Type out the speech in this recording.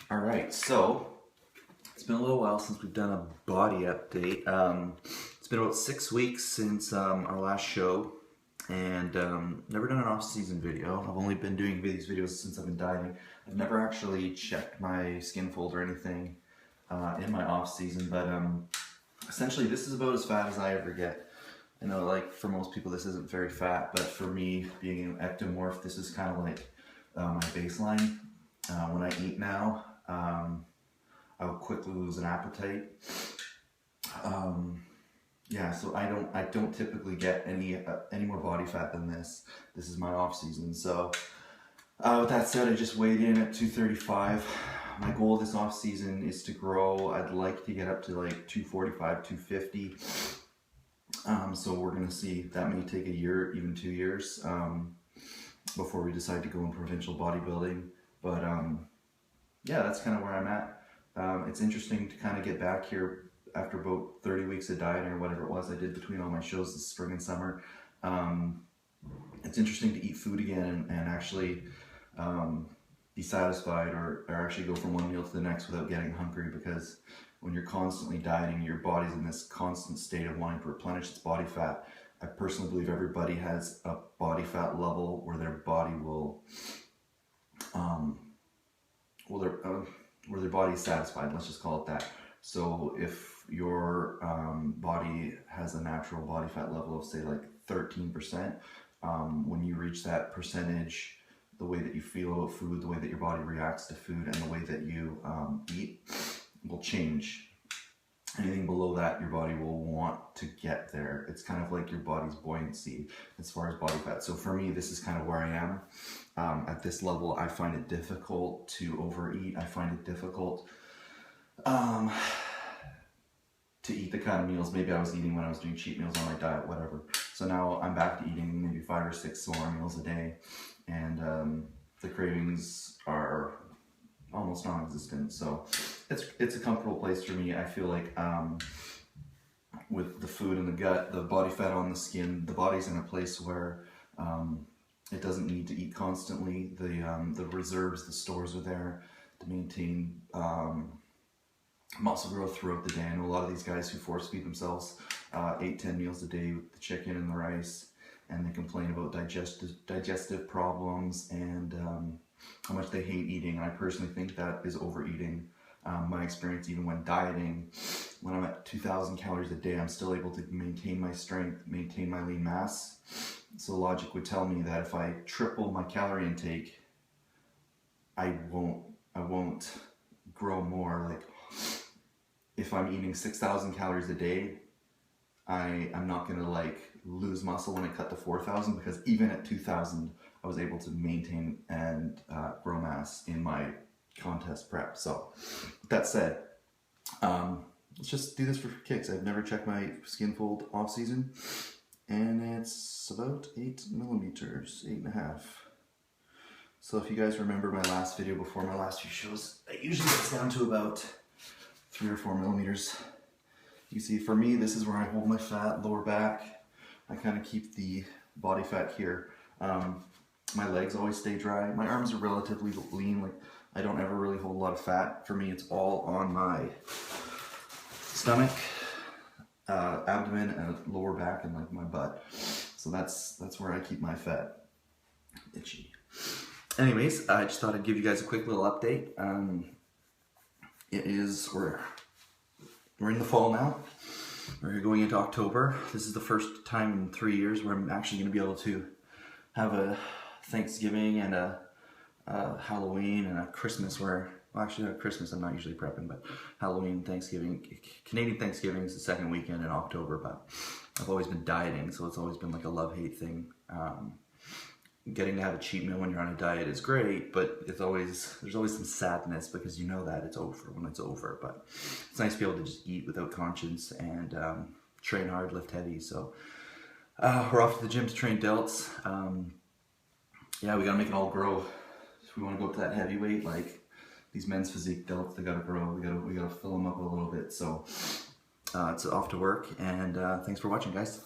All right, so it's been a little while since we've done a body update. It's been about 6 weeks since our last show, and never done an off-season video. I've only been doing these videos since I've been dieting. I've never actually checked my skin fold or anything in my off-season, but essentially this is about as fat as I ever get. I know, like, for most people this isn't very fat, but for me, being an ectomorph, this is kind of like my baseline. When I eat now, I will quickly lose an appetite. Yeah, so I don't typically get any more body fat than this. This is my off season. So with that said, I just weighed in at 235. My goal this off season is to grow. I'd like to get up to like 245, 250. So we're gonna see. That may take a year, even 2 years, before we decide to go in provincial bodybuilding. But yeah, that's kind of where I'm at. It's interesting to kind of get back here after about 30 weeks of dieting or whatever it was I did between all my shows this spring and summer. It's interesting to eat food again and actually be satisfied or actually go from one meal to the next without getting hungry, because when you're constantly dieting, your body's in this constant state of wanting to replenish its body fat. I personally believe everybody has a body fat level where their body will where their body is satisfied, let's just call it that. So if your body has a natural body fat level of, say, like 13%, when you reach that percentage, the way that you feel about food, the way that your body reacts to food, and the way that you eat will change. Anything below that, your body will want to get there. It's kind of like your body's buoyancy as far as body fat. So for me, this is kind of where I am. At this level, I find it difficult to overeat. I find it difficult to eat the kind of meals maybe I was eating when I was doing cheat meals on my diet, whatever. So now I'm back to eating maybe 5 or 6 solar meals a day, and the cravings are almost non-existent. So it's a comfortable place for me. I feel like with the food in the gut, the body fat on the skin, the body's in a place where it doesn't need to eat constantly. The reserves, the stores are there to maintain muscle growth throughout the day. I know a lot of these guys who force feed themselves 8-10 meals a day with the chicken and the rice, and they complain about digestive problems and how much they hate eating. And I personally think that is overeating. My experience, even when dieting, when I'm at 2,000 calories a day, I'm still able to maintain my strength, maintain my lean mass. So logic would tell me that if I triple my calorie intake, I won't grow more. Like, if I'm eating 6,000 calories a day, I'm not gonna like lose muscle when I cut to 4,000, because even at 2,000, I was able to maintain and grow mass in my contest prep. So with that said, let's just do this for kicks. I've never checked my skin fold off season, and it's about 8 millimeters, 8.5. So if you guys remember my last video before my last few shows, it usually gets down to about 3 or 4 millimeters. You see, for me, this is where I hold my fat, lower back. I kind of keep the body fat here. My legs always stay dry. My arms are relatively lean. Like, I don't ever really hold a lot of fat. For me, it's all on my stomach, abdomen, and lower back, and like my butt. So that's where I keep my fat. Itchy. Anyways, I just thought I'd give you guys a quick little update. We're in the fall now. We're going into October. This is the first time in 3 years where I'm actually going to be able to have a Thanksgiving and a Halloween and a Christmas where, well, actually not Christmas, I'm not usually prepping, but Halloween, Thanksgiving. Canadian Thanksgiving is the second weekend in October, but I've always been dieting, so it's always been like a love-hate thing. Getting to have a cheat meal when you're on a diet is great, but there's always some sadness, because you know that it's over when it's over. But it's nice to be able to just eat without conscience and train hard, lift heavy. So we're off to the gym to train delts. Yeah, we gotta make it all grow. If we want to go up to that heavyweight, like these men's physique delts, they gotta grow. We gotta fill them up a little bit. So it's off to work, and thanks for watching, guys.